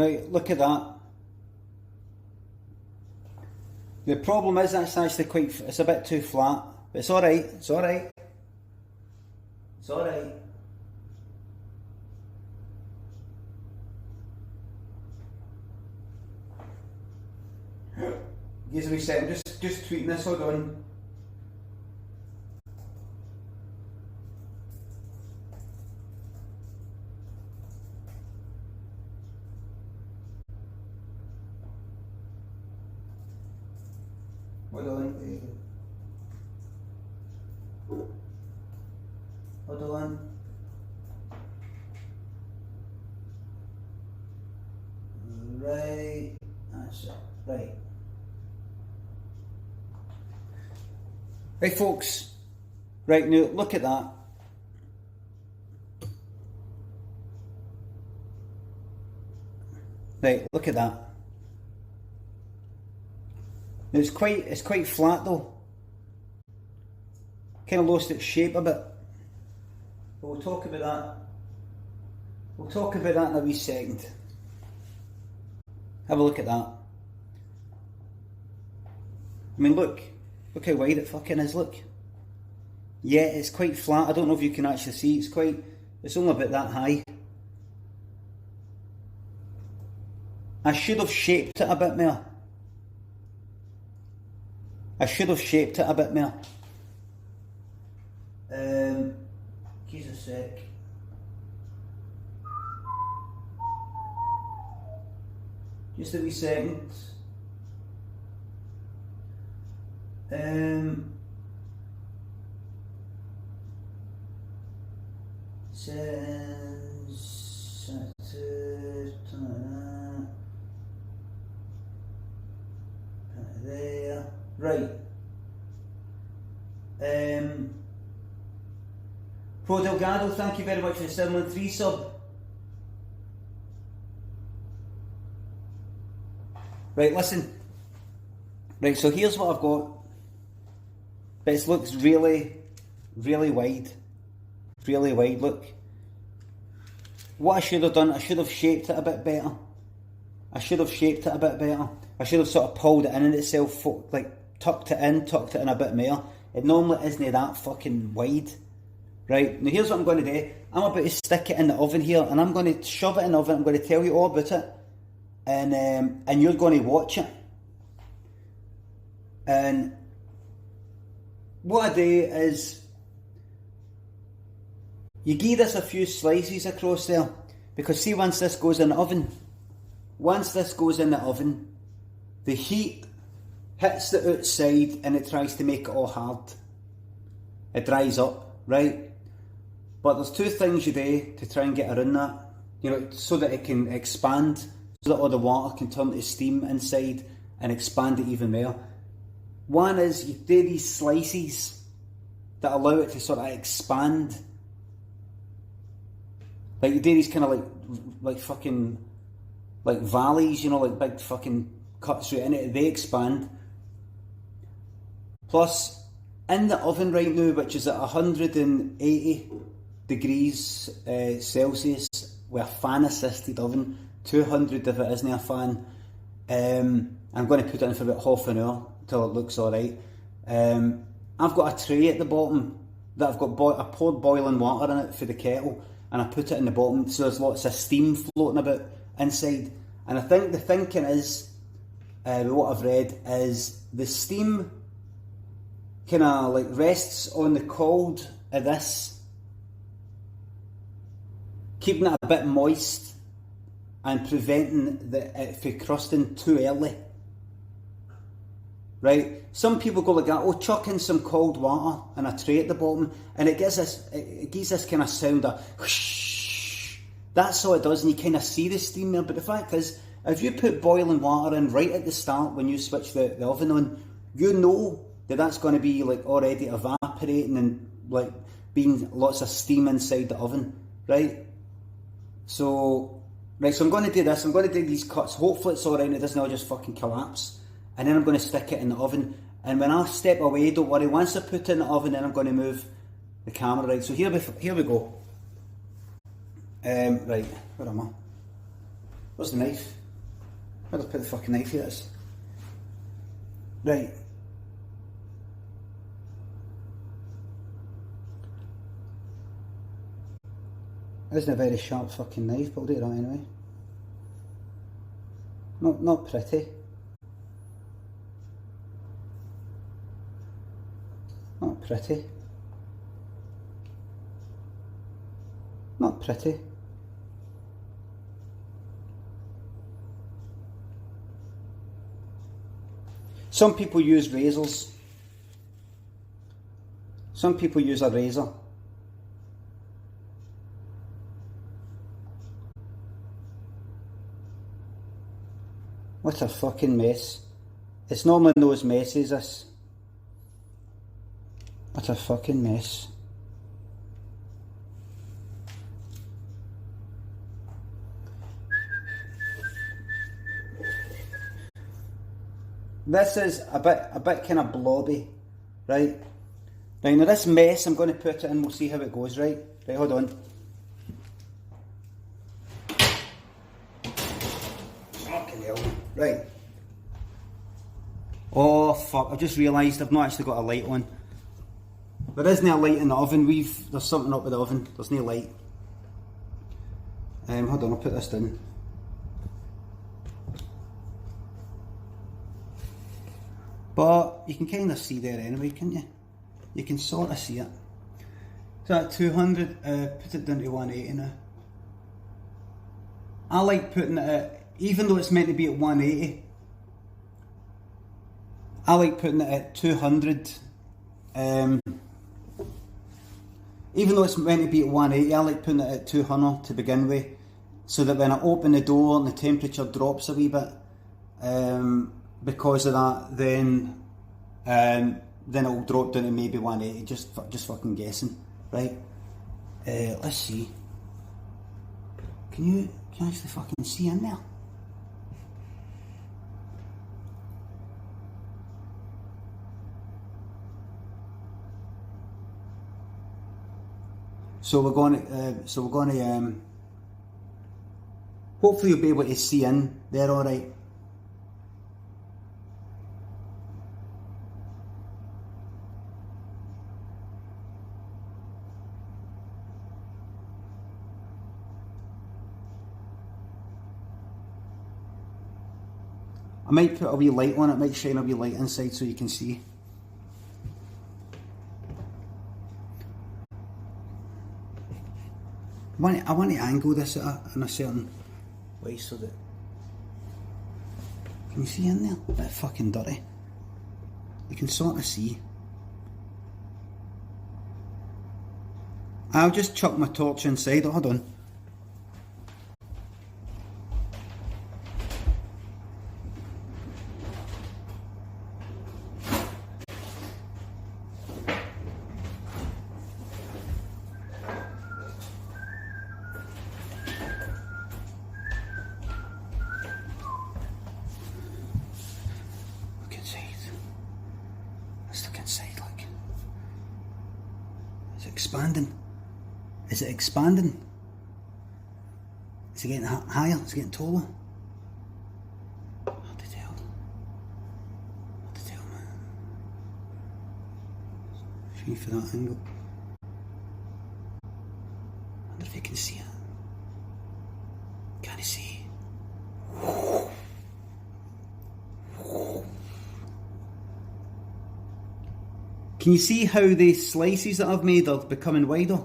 Right, look at that. The problem is that's actually it's a bit too flat, but it's alright, it's alright. It's alright. Give us a wee second, just tweaking this, hold on. Hold on. Hold on. Right, that's it, right. Right folks, right now look at that. Right, look at that. Now it's quite flat though. Kind of lost its shape a bit. But we'll talk about that. We'll talk about that in a wee second. Have a look at that. I mean look how wide it fucking is, look. Yeah, it's quite flat. I don't know if you can actually see. It's only about that high. I should have shaped it a bit more. Give us a sec. Just a wee second. There. Right. Pro Delgado, thank you very much for the 713 sub. Right, listen. Right, so here's what I've got. This looks really wide. Really wide, look. What I should have done, I should have shaped it a bit better. I should have sort of pulled it in itself, like tucked it in a bit more. It normally isn't that fucking wide. Right, now here's what I'm going to do. I'm about to stick it in the oven here, and I'm going to shove it in the oven. I'm going to tell you all about it. And you're going to watch it. And what I do is, you give this a few slices across there, because see, once this goes in the oven, the heat hits the outside and it tries to make it all hard. It dries up, right? But there's two things you do to try and get around that, you know, so that it can expand, so that all the water can turn to steam inside and expand it even more. One is you do these slices that allow it to sort of expand. Like you do these kind of like fucking like valleys, you know, like big fucking cuts right in it, they expand. Plus, in the oven right now, which is at 180 degrees Celsius, with a fan assisted oven, 200 if it isn't a fan, I'm going to put it in for about half an hour till it looks alright. I've got a tray at the bottom that I've got, I poured boiling water in it for the kettle, and I put it in the bottom, so there's lots of steam floating about inside. And I think the thinking is, what I've read, is the steam kind of like rests on the cold of this, keeping it a bit moist and preventing it from crusting too early. Right? Some people go like that, oh, chuck in some cold water in a tray at the bottom, and it gives this kind of sound of whoosh. That's all it does, and you kind of see the steam there. But the fact is, if you put boiling water in right at the start when you switch the oven on, you know that that's going to be like already evaporating and like being lots of steam inside the oven, right? So I'm going to do this. I'm going to do these cuts. Hopefully it's alright and it doesn't all just fucking collapse. And then I'm going to stick it in the oven. And when I step away, don't worry, once I put it in the oven, then I'm going to move the camera, right? So here we go. Right, where am I? Where's the knife? Where did I put the fucking knife? Here it is. Right. It isn't a very sharp fucking knife, but I'll do it right anyway. Not pretty. Not pretty. Not pretty. Some people use razors. Some people use a razor. What a fucking mess. It's normally those messes, this. What a fucking mess. This is a bit kind of blobby, right? Right, now this mess, I'm going to put it in, we'll see how it goes, right? Right, hold on. Fucking hell. Right. Oh fuck, I've just realised I've not actually got a light on. There isn't a light in the oven, there's something up with the oven, there's no light. Hold on, I'll put this down. But you can kind of see there anyway, can't you? You can sort of see it. So at 200, put it down to 180 now. I like putting it at, even though it's meant to be at 180, I like putting it at 200. Even though it's meant to be at 180, I like putting it at 200 to begin with, so that when I open the door and the temperature drops a wee bit, because of that, then it'll drop down to maybe 180. Just fucking guessing, right? Let's see. Can you actually fucking see in there? So we're going to, hopefully you'll be able to see in there, all right. I might put a wee light on it, might shine a wee light inside so you can see. I want to angle this in a certain way so that... Can you see in there? A bit fucking dirty. You can sort of see. I'll just chuck my torch inside. Hold on. Expanding. Is it expanding? Is it getting higher? Is it getting taller? Hard to tell. Hard to tell, man. Shooting for that angle. I wonder if you can see it. Can you see? Can you see how the slices that I've made are becoming wider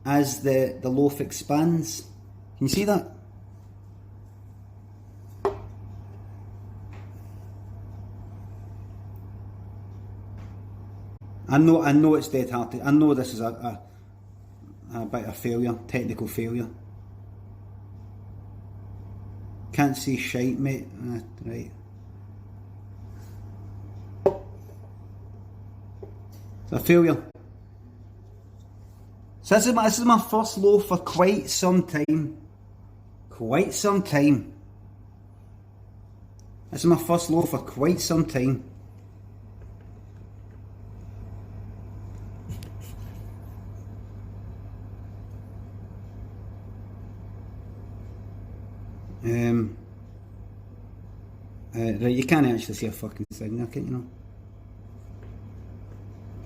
as the loaf expands? Can you see that? I know it's dead hard to, I know this is a bit of failure, technical failure. Can't see shite, mate. Right. It's a failure. So this is my first loaf for quite some time. Quite some time. This is my first loaf for quite some time. Right, you can't actually see a fucking thing there, can you know?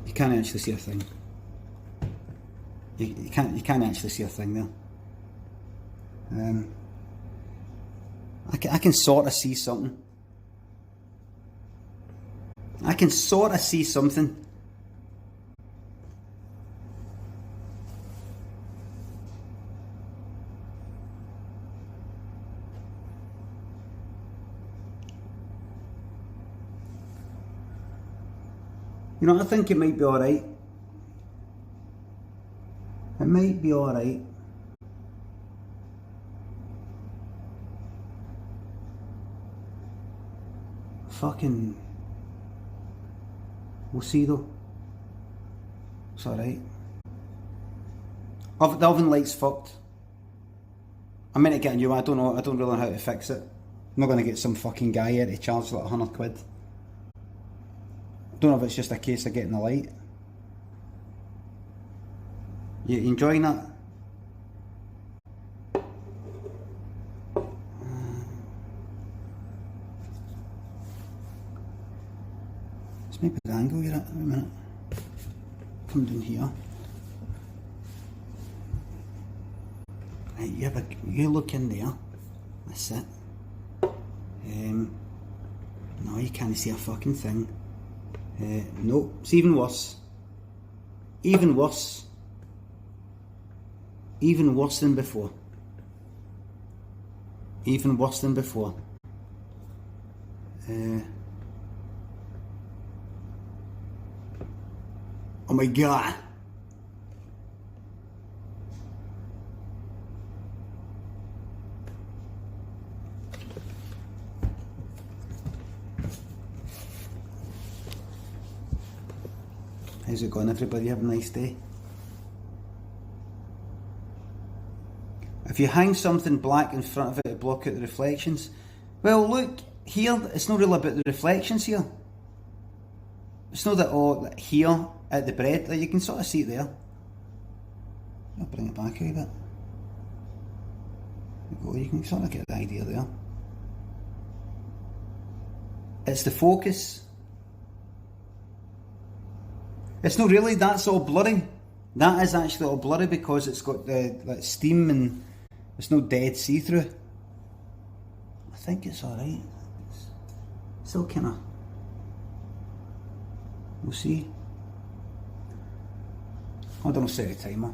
You can't actually see a thing. You can't actually see a thing there. I can sort of see something. I can sort of see something. You know, I think it might be alright. It might be alright. Fucking... We'll see though. It's alright. The oven light's fucked. I'm meant to get a new one. I don't really know how to fix it. I'm not going to get some fucking guy here to charge like £100. Don't know if it's just a case of getting the light. You enjoying that? Let's maybe the angle you're at. Wait a minute. Come down here. Right, you look in there. That's it. No, you can't see a fucking thing. No, it's even worse. Even worse. Even worse than before. Even worse than before. Oh my god. How's it going, everybody? Have a nice day. If you hang something black in front of it to block out the reflections, well, look here. It's not really about the reflections here. It's not that like here at the bread. Like, you can sort of see it there. I'll bring it back a wee bit. There you go. You can sort of get the idea there. It's the focus. It's not really, that's all blurry. That is actually all blurry because it's got the like steam and it's no dead see-through. I think it's alright. It's still kinda... We'll see. I don't know, set a timer.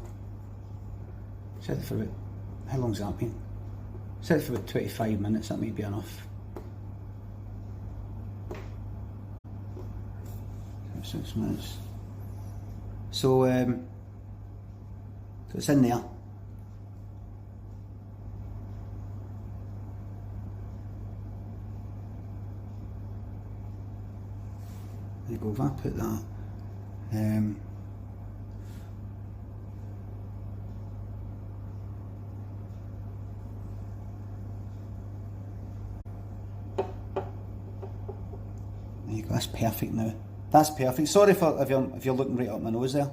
Set it for about... How long's that been? Set it for about 25 minutes, that might be enough. 6 minutes. So it's in there. There you go, if I put that, there you go, that's perfect now. That's perfect. Sorry if you're looking right up my nose there.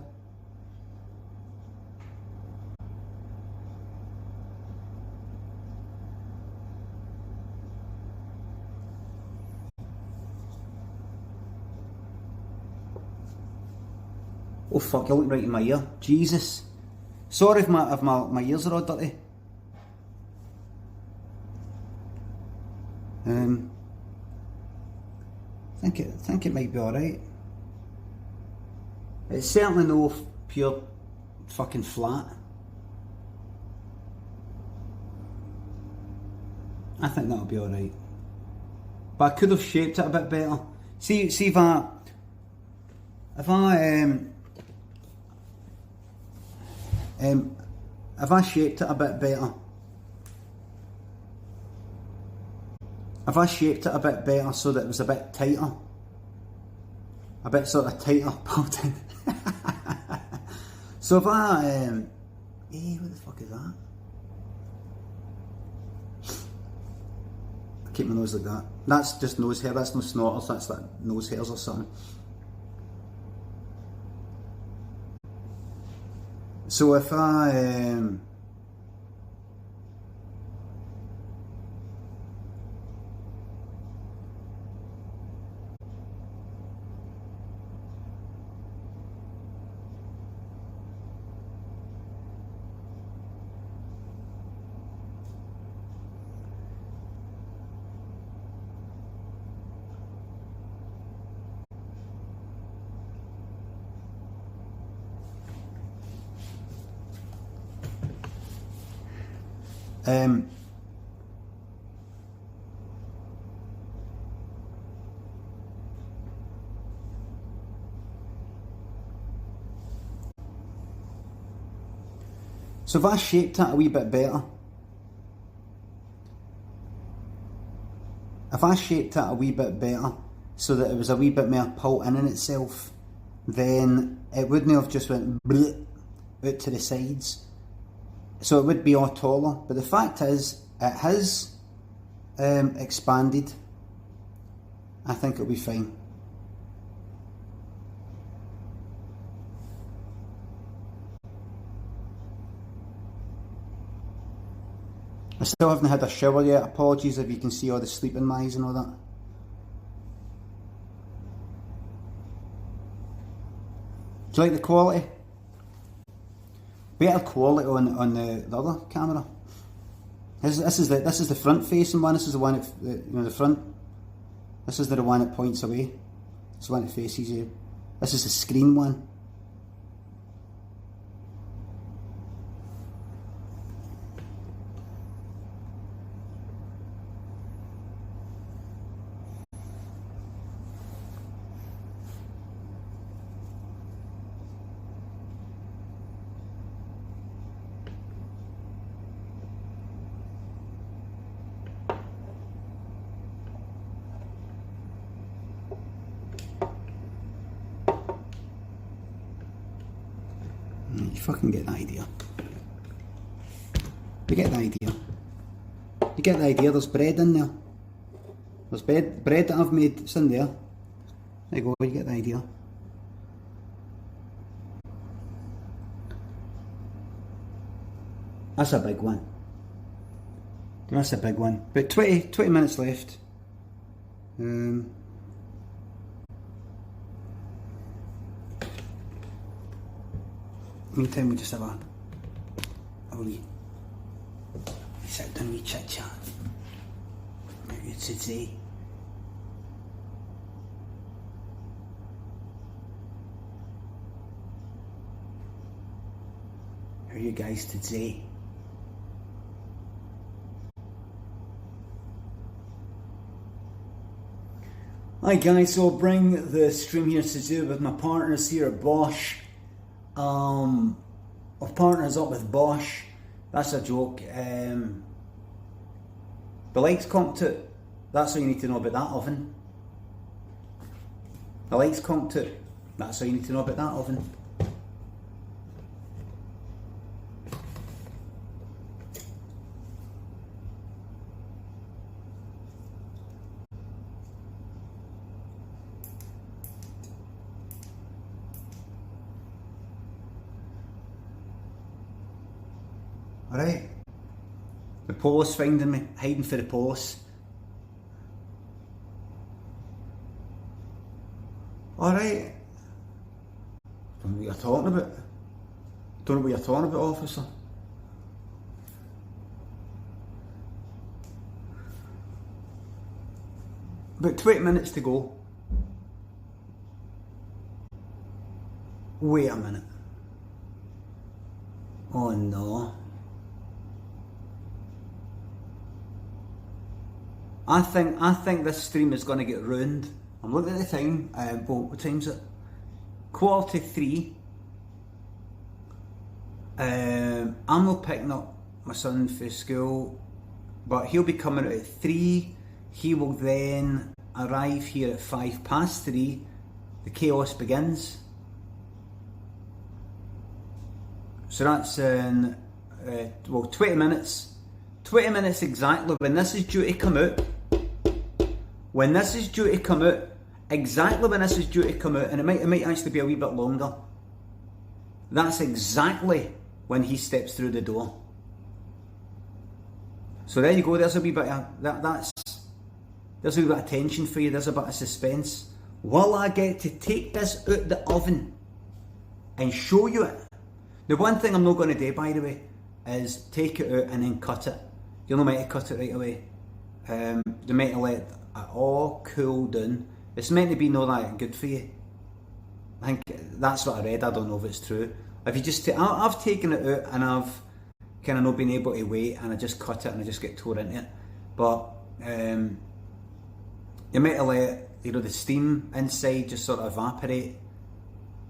Oh fuck, you're looking right in my ear. Jesus. Sorry if my ears are all dirty. I think it might be alright. It's certainly no pure fucking flat. I think that'll be alright. But I could have shaped it a bit better. See if I shaped it a bit better. If I shaped it a bit better so that it was a bit tighter. A bit sort of tighter pulled in. So if I hey, what the fuck is that? I keep my nose like that. That's just nose hair, that's no snorters, that's like nose hairs or something. So if I So if I shaped it a wee bit better, so that it was a wee bit more pulled in itself, then it wouldn't have just went out to the sides. So it would be all taller. But the fact is, it has expanded. I think it'll be fine. I still haven't had a shower yet. Apologies if you can see all the sleeping mice and all that. Do you like the quality? Better quality on the other camera. This is the front facing one. This is the one that, the front. This is the one that points away. It's the one that faces you. This is the screen one. You fucking get the idea. You get the idea. You get the idea. There's bread in there. There's bread that I've made. It's in there. There you go. You get the idea. That's a big one. That's a big one. But 20 minutes left. Meantime, we just have a wee sit down, wee chit chat. How you today? How are you guys today? Hi guys, so I'll bring the stream here to do with my partners here at Bosch. I've partners up with Bosch. That's a joke. The lights comped it. That's all you need to know about that oven. The lights comped it. That's all you need to know about that oven. Alright. The police finding me, hiding for the police. Alright. Don't know what you're talking about. Don't know what you're talking about, officer. About 20 minutes to go. Wait a minute. Oh no. I think this stream is going to get ruined. I'm looking at the time. What time's it? 2:45. I'm not picking up my son for school, but he'll be coming out at 3. He will then arrive here at 3:05. The chaos begins. So that's in 20 minutes. 20 minutes exactly when this is due to come out. When this is due to come out, exactly when this is due to come out, and it might actually be a wee bit longer. That's exactly when he steps through the door. So there you go. There's a wee bit of there's a wee bit of tension for you. There's a bit of suspense. While I get to take this out the oven and show you it. The one thing I'm not going to do, by the way, is take it out and then cut it. You're not meant to cut it right away. You're meant to let it all cool down. It's meant to be not that good for you. I think that's what I read. I don't know if it's true. If you just I've taken it out and I've kind of not being able to wait, and I just cut it and I just get tore into it. But you might have let the steam inside just sort of evaporate.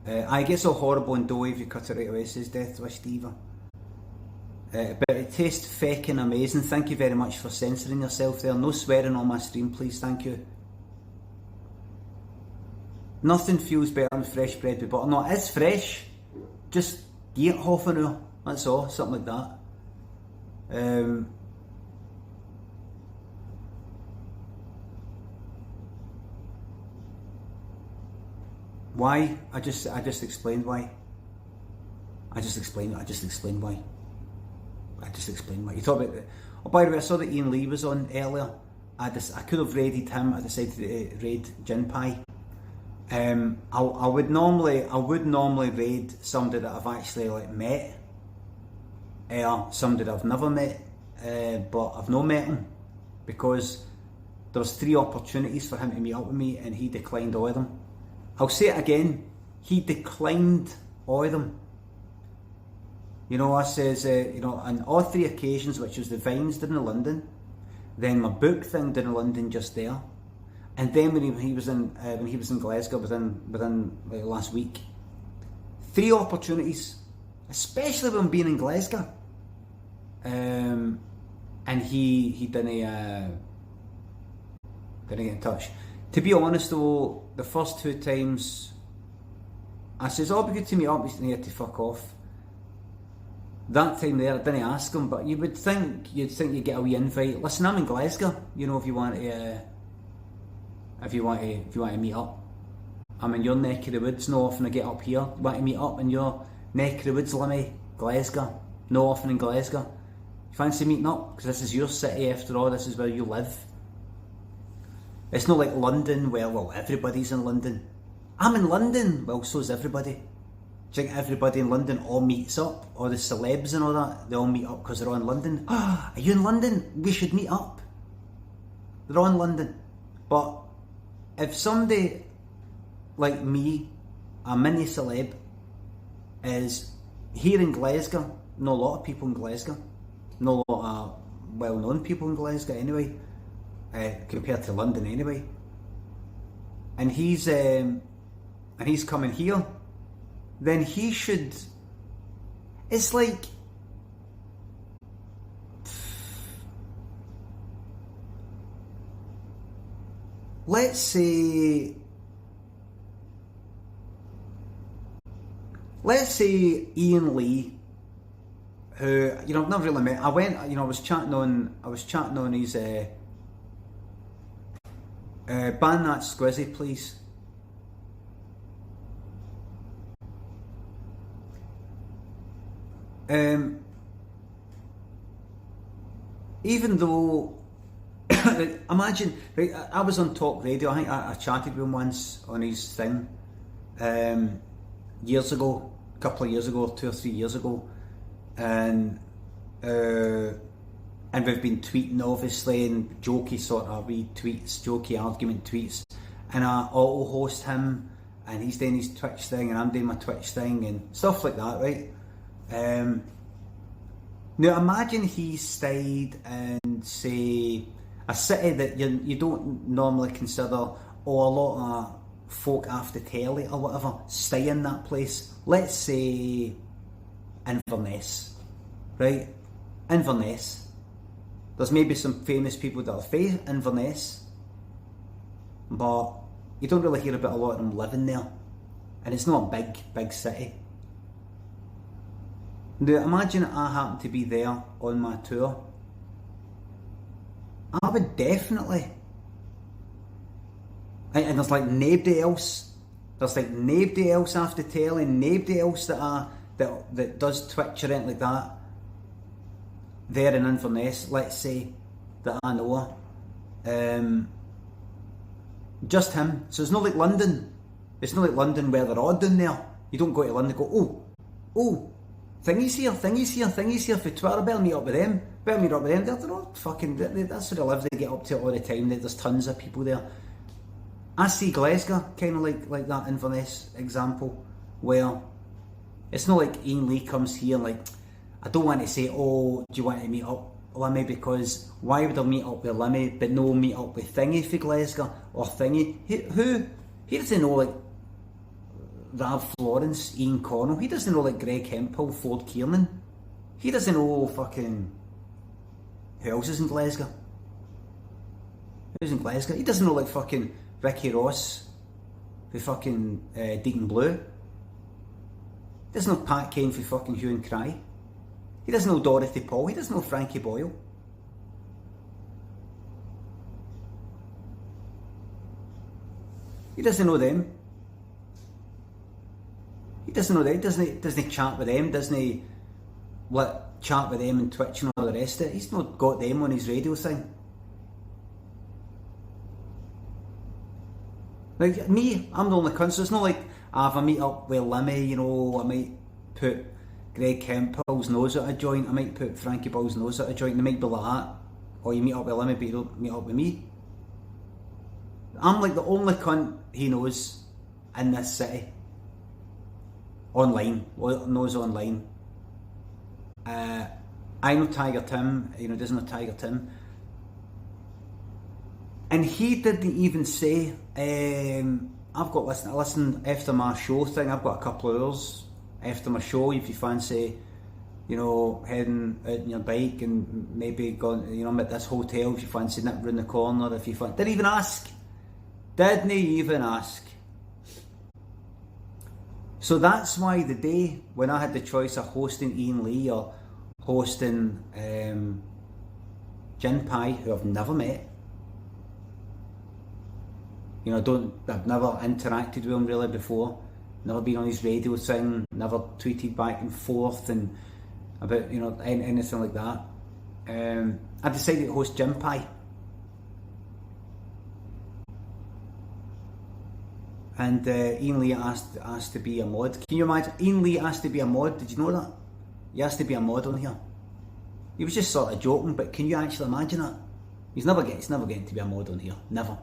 I guess all horrible and doughy if you cut it right away, says Death Wish Diva. But it tastes feckin' amazing. Thank you very much for censoring yourself there. No swearing on my stream, please. Thank you. Nothing feels better than fresh bread with butter. No, it's fresh. Just give it half an hour. That's all. Something like that. Why? I just explained why. I just explained why. You talk about oh, by the way, I saw that Ian Lee was on earlier. I could have raided him. I decided to raid Gin Pie. I would normally raid somebody that I've actually met, or somebody that I've never met, but I've not met him because there was 3 opportunities for him to meet up with me and he declined all of them. I'll say it again, he declined all of them. I says, on all 3 occasions, which was the Vines down in London, then my book thing down in London just there, and then when he was in Glasgow within last week, 3 opportunities, especially when being in Glasgow, and he didn't get in touch. To be honest though, the first 2 times I says, "Oh, it'll be good to meet up," he's here to fuck off. That time there, I didn't ask him, but you'd think you'd get a wee invite. Listen, I'm in Glasgow. If you want to meet up, I'm in your neck of the woods. No often I get up here. You want to meet up in your neck of the woods, Limmy? Glasgow. No often in Glasgow. You fancy meeting up? Because this is your city after all. This is where you live. It's not like London, where everybody's in London. I'm in London. Well, so's everybody. Do you think everybody in London all meets up? All the celebs and all that, they all meet up because they're all in London? Are you in London? We should meet up. They're all in London. But if somebody like me, a mini celeb, is here in Glasgow, not a lot of people in Glasgow, not a lot of well-known people in Glasgow anyway, compared to London anyway, and he's coming here, then he should. It's like, let's say Ian Lee, who I've never really met. I was chatting on his ban that squizzy, please. Even though imagine, right, I was on Talk Radio. I think I chatted with him once on his thing years ago, a couple of years ago, 2 or 3 years ago, and we've been tweeting obviously, and jokey sort of retweets, jokey argument tweets, and I auto host him, and he's doing his Twitch thing, and I'm doing my Twitch thing, and stuff like that, right? Now imagine he stayed in, say, a city that you don't normally consider, or a lot of folk after telly or whatever stay in that place. Let's say Inverness, right? Inverness. There's maybe some famous people that are from Inverness, but you don't really hear about a lot of them living there, and it's not a big city. Now imagine I happen to be there on my tour. I would definitely, and there's like nobody else. There's like nobody else after telly, nobody else that does Twitch or anything like that there in Inverness, let's say, that I know. Just him. So it's not like London. It's not like London where they're all down there. You don't go to London and go, oh, thingy's here for Twitter, better meet up with them. They're all fucking, that's where they live, they get up to it all the time. There's tons of people there. I see Glasgow kind of like that Inverness example, where it's not like Ian Lee comes here like, I don't want to say, oh, do you want to meet up Limmy, because why would I meet up with Limmy but no meet up with Thingy for Glasgow or Thingy? Who? He doesn't know like Rav Florence, Ian Connell. He doesn't know like Greg Hemphill, Ford Kiernan. He doesn't know fucking who else is in Glasgow. Who's in Glasgow? He doesn't know like fucking Ricky Ross for fucking Deacon Blue. He doesn't know Pat Kane for fucking Hue and Cry. He doesn't know Dorothy Paul. He doesn't know Frankie Boyle. He doesn't know them. He doesn't know them. Doesn't chat with them. Doesn't he chat with them and Twitch and all the rest of it. He's not got them on his radio thing. Like me, I'm the only cunt, so it's not like if I meet up with Limmy, you know, I might put Greg Hemphill's nose at a joint, I might put Frankie Ball's nose at a joint, and it might be like that. Or you meet up with Limmy but you don't meet up with me. I'm like the only cunt he knows in this city. Online, knows online. I know Tiger Tim, you know, doesn't know Tiger Tim. And he didn't even say, I've got listen after my show thing, I've got a couple of hours after my show, if you fancy, you know, heading out on your bike and maybe going, you know, I'm at this hotel, if you fancy nip round the corner, if you fancy, didn't even ask. So that's why the day when I had the choice of hosting Ian Lee or hosting Gin Pie, who I've never met, you know, I've never interacted with him really before, never been on his radio thing, never tweeted back and forth and about, you know, anything like that. I decided to host Gin Pie. And Ian Lee asked to be a mod. Can you imagine? Ian Lee asked to be a mod. Did you know that? He asked to be a mod on here. He was just sort of joking, but can you actually imagine that? He's never getting to be a mod on here. Never.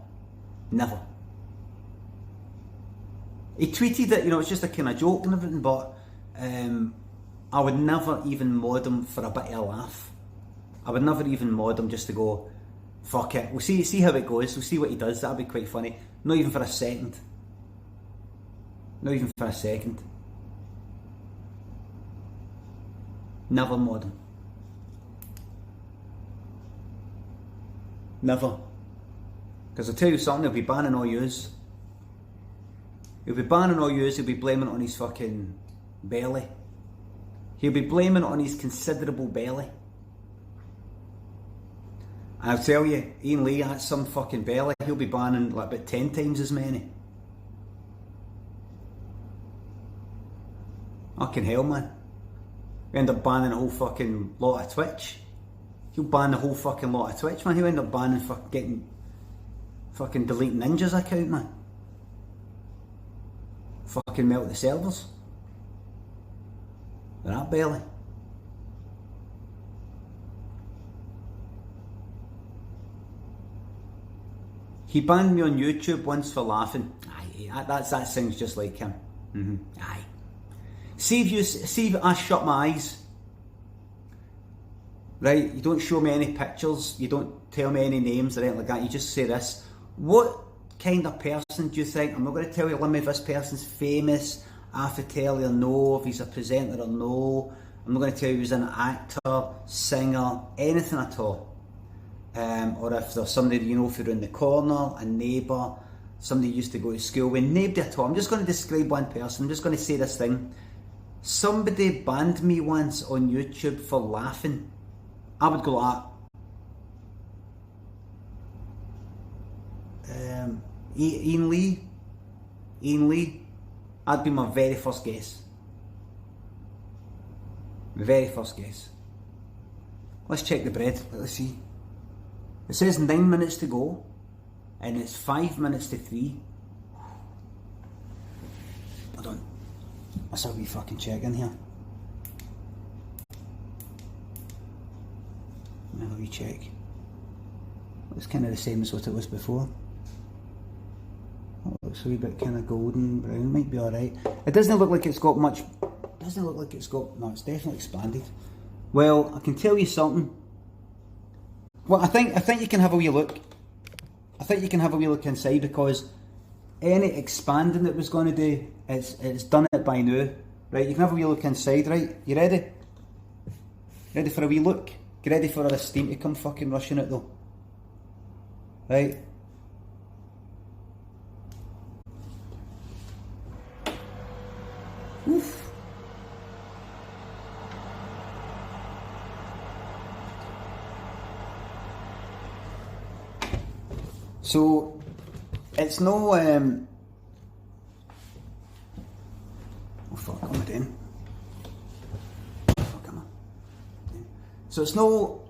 He tweeted that, you know, it's just a kind of joke and everything, but I would never even mod him for a bit of a laugh. I would never even mod him just to go, fuck it. We'll see how it goes. We'll see what he does. That'll be quite funny. Not even for a second. Never mod him. Never. Because I'll tell you something, he'll be banning all yous. He'll be blaming it on his fucking belly. He'll be blaming it on his considerable belly. And I'll tell you, Ian Lee has some fucking belly, he'll be banning like about 10 times as many. Fucking hell, man. We end up banning a whole fucking lot of Twitch. He'll ban the whole fucking lot of Twitch, man. He'll end up banning fucking deleting Ninja's account, man. Fucking melt the servers. With that belly. He banned me on YouTube once for laughing. Aye, that sounds just like him. Aye. See if I shut my eyes. Right, you don't show me any pictures, you don't tell me any names or anything like that, you just say this. What kind of person do you think? I'm not going to tell you, Limmy, if this person's famous, I have to tell you no, if he's a presenter or no. I'm not going to tell you if he's an actor, singer, anything at all. Or if there's somebody you know if you're in the corner, a neighbour, somebody you used to go to school with, nobody at all. I'm just going to describe one person, I'm just going to say this thing. Somebody banned me once on YouTube for laughing. I would go like that. Ian Lee, that'd be my very first guess. Let's check the bread, let's see. It says 9 minutes to go, and it's 5 minutes to 3. Hold on, let's have a wee fucking check in here. Have a wee check. It's kind of the same as what it was before. Oh, it looks a wee bit kind of golden brown, might be alright. It doesn't look like it's got much, no, it's definitely expanded. Well, I can tell you something. Well, I think you can have a wee look. I think you can have a wee look inside, because any expanding it was going to do, it's done it by now. Right, you can have a wee look inside, right? You ready? Ready for a wee look? Get ready for the steam to come fucking rushing it though. Right? Oof. So, it's no, oh fuck, am I doing? Fuck, am I? So it's no,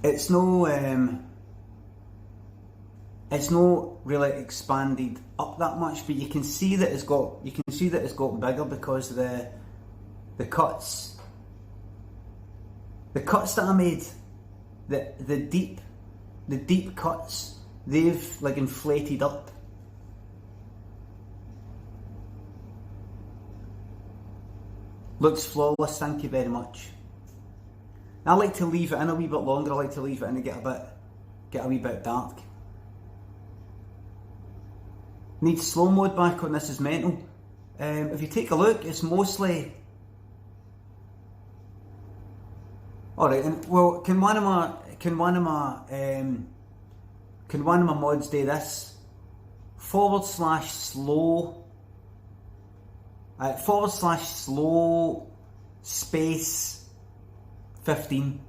it's no really expanded up that much, but you can see that it's got bigger, because the cuts that I made, the deep cuts, they've like inflated up. Looks flawless, thank you very much. I like to leave it in a wee bit longer. I like to leave it in and get a wee bit dark. Need slow mode back on this, is mental. If you take a look, it's mostly. All right, and well, can one of my mods do this? /slow /slow space 15.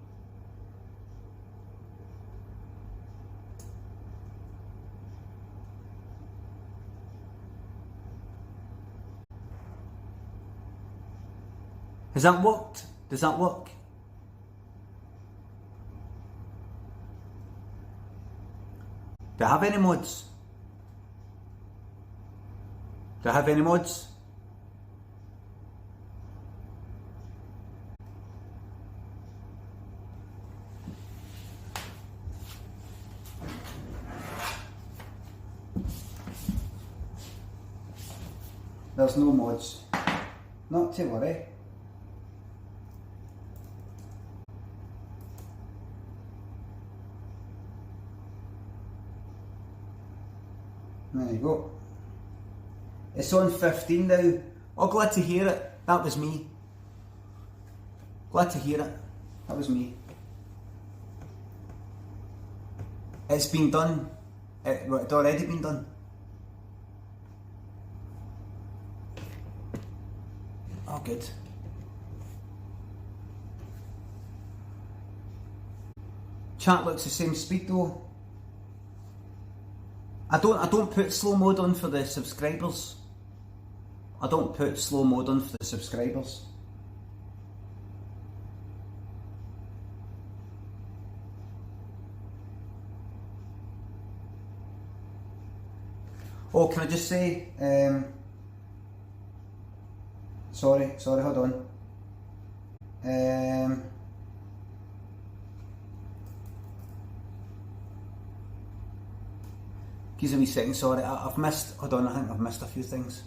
Has that worked? Does that work? Do I have any mods? Do I have any mods? There's no mods. Not to worry. There you go. It's on 15 now. Oh, glad to hear it. That was me. Glad to hear it. That was me. It's been done. It's already been done. Oh, good. Chat looks the same speed though. I don't put slow mode on for the subscribers. I don't put slow mode on for the subscribers. Oh, can I just say, sorry, hold on. Give us a wee second, sorry, I've missed, hold on, I think I've missed a few things.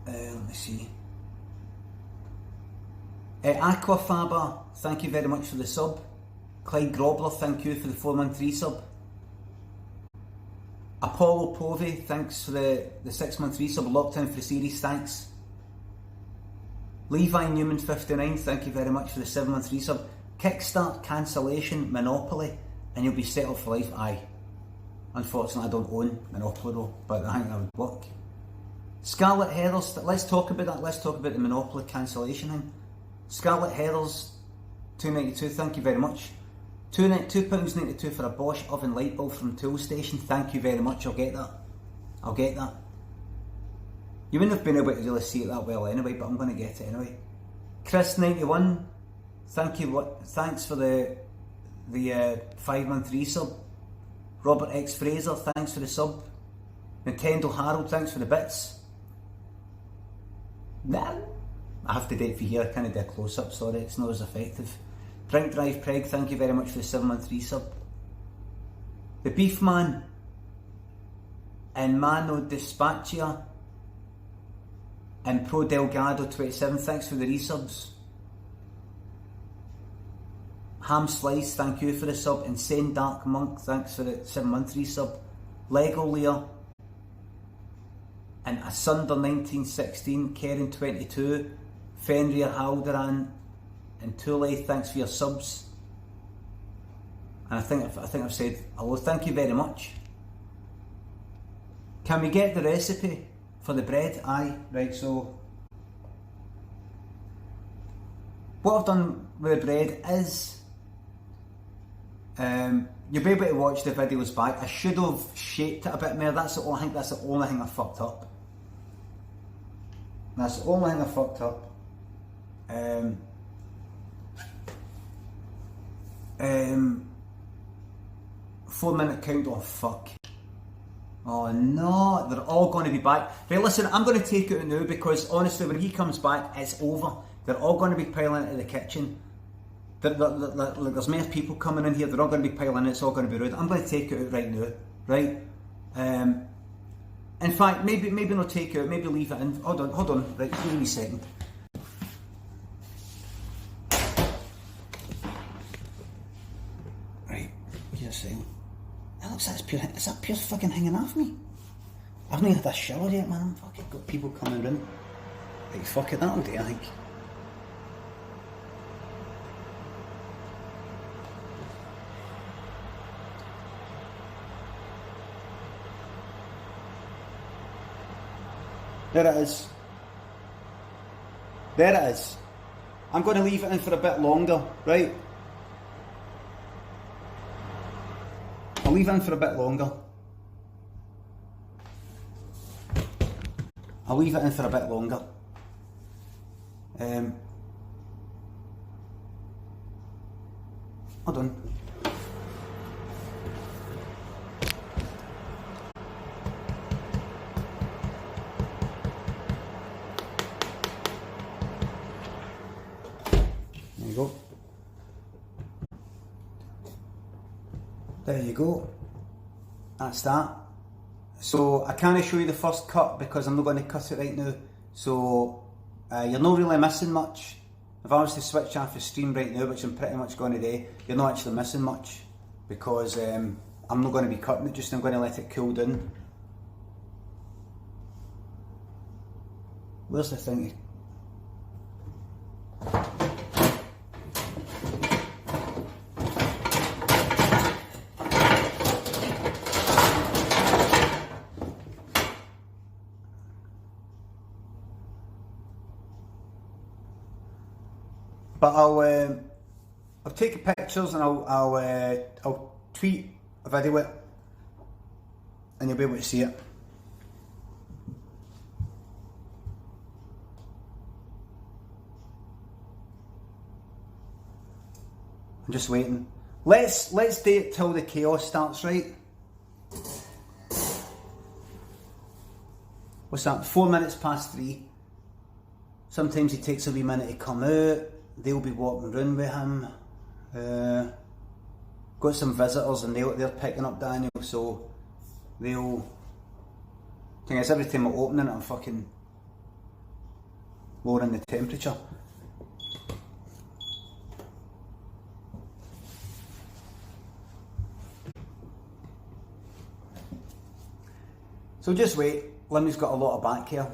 Let me see. Aquafaber, thank you very much for the sub. Clyde Grobler, thank you for the 4-month resub. Apollo Povey, thanks for the 6-month resub. Locked in for the series, thanks. Levi Newman 59, thank you very much for the 7-month resub. Kickstart cancellation Monopoly, and you'll be settled for life. Aye. Unfortunately, I don't own Monopoly though, but I think that would work. Scarlet Heathers, let's talk about that. Let's talk about the Monopoly cancellation thing. Scarlet Heathers, £2.92, thank you very much. £2.92 for a Bosch oven light bulb from Toolstation, thank you very much, I'll get that. I'll get that. You wouldn't have been able to really see it that well anyway, but I'm going to get it anyway. Chris91, thanks for the 5-month resub. Robert X Fraser, thanks for the sub. Nintendo Harold, thanks for the bits. Nah, I have to do it for here, I can't do a close-up, sorry, it's not as effective. Drink Drive Preg, thank you very much for the 7-month resub. The Beef Man, and Mano Dispatchia and Pro Delgado 27, thanks for the resubs. Ham Slice, thank you for the sub. Insane Dark Monk, thanks for the 7-month resub. Lego Lear and Asunder 1916, Karen 22, Fenrir Halderan and Tule, thanks for your subs. And I think I've said hello, thank you very much. Can we get the recipe for the bread? Aye, right, so what I've done with the bread is you'll be able to watch the videos back. I should have shaped it a bit more. I think that's the only thing I fucked up. That's the only thing I fucked up. 4-minute count, oh fuck. Oh no, they're all going to be back. Right, listen, I'm going to take it out now because honestly when he comes back, it's over. They're all going to be piling into the kitchen. There's many people coming in here, they're all going to be piling in, it's all going to be rude. I'm going to take it out right now, right? In fact, maybe not take it out, maybe leave it in. Hold on, right, give me a second. Right, give a second. That looks like is that pure fucking hanging off me? I've not had a shower yet, man. I'm fucking got people coming in. Right, fuck it, that'll do, I think. There it is. There it is. I'm going to leave it in for a bit longer, right? I'll leave it in for a bit longer. I'll leave it in for a bit longer. Hold on. There you go. There you go. That's that. So I can't show you the first cut because I'm not going to cut it right now. So you're not really missing much. If I was to switch off the stream right now, which I'm pretty much going to do, you're not actually missing much because I'm not going to be cutting it, just I'm going to let it cool down. Where's the thingy? But I'll take pictures and I'll tweet a video it, and you'll be able to see it. I'm just waiting. Let's do it till the chaos starts, right? What's that? 4 minutes past 3. Sometimes it takes a wee minute to come out. They'll be walking around with him. Got some visitors and they're picking up Daniel, so they'll... Thing is, every time I'm opening it, I'm fucking lowering the temperature. So just wait. Limmy's got a lot of back hair.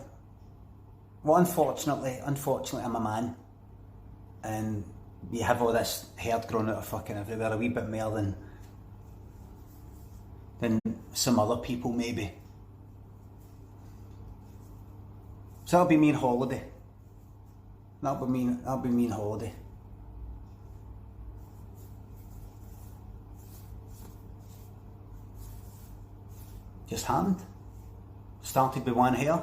Well, unfortunately, I'm a man. And you have all this hair growing out of fucking everywhere, a wee bit more than some other people maybe. So that'll be me on holiday. That'll be me on holiday. Just happened. Started with one hair.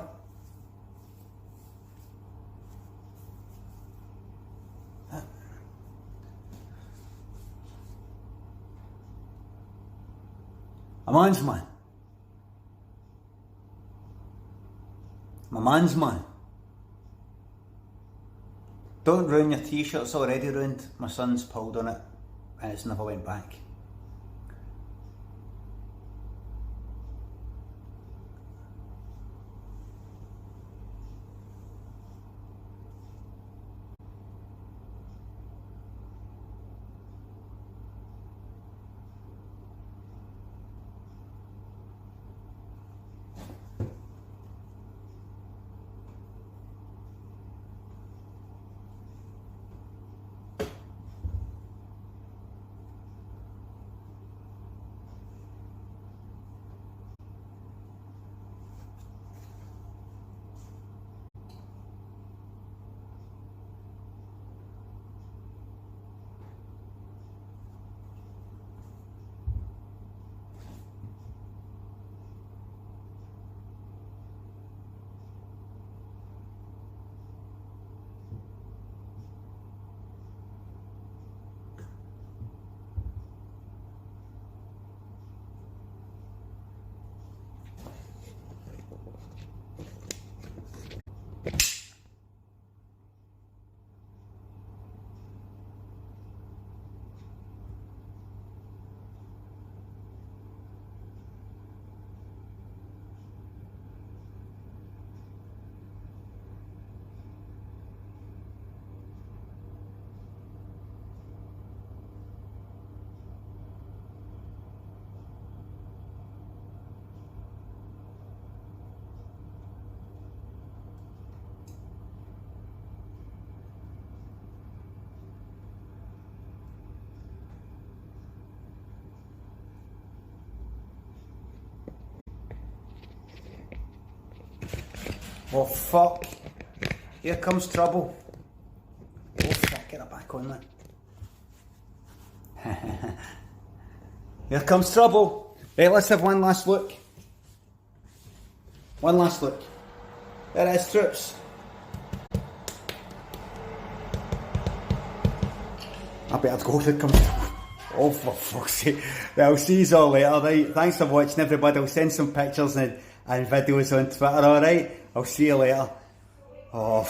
A man's man. My man's man. Don't ruin your t-shirt, it's already ruined. My son's pulled on it and it's never went back. Oh fuck. Here comes trouble. Oh fuck, get it back on there. Here comes trouble. Right, let's have one last look. One last look. There it is, troops. I better go, here comes trouble. Oh, for fuck's sake. Well, I'll see you all later, right? Thanks for watching, everybody. I'll send some pictures and videos on Twitter, alright? I'll see you later. Oh,